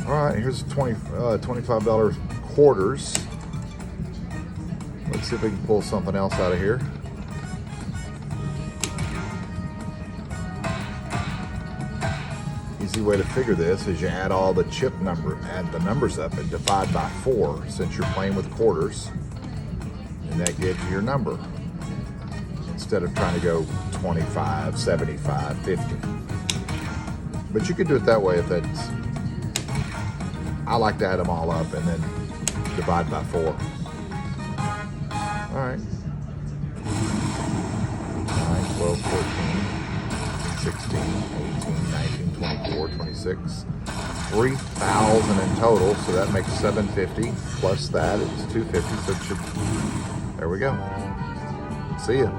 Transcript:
All right, here's $25 quarters. Let's see if we can pull something else out of here. Easy way to figure this is you add all the add the numbers up and divide by 4 since you're playing with quarters, and that gives you your number instead of trying to go 25, 75, 50. But you could do it that way if that's. I like to add them all up and then divide by 4. All right. 9, 12, 14, 16, 18, 19, 24, 26. 3,000 in total, so that makes 750. Plus that, it's 250, so it should. There we go. See ya.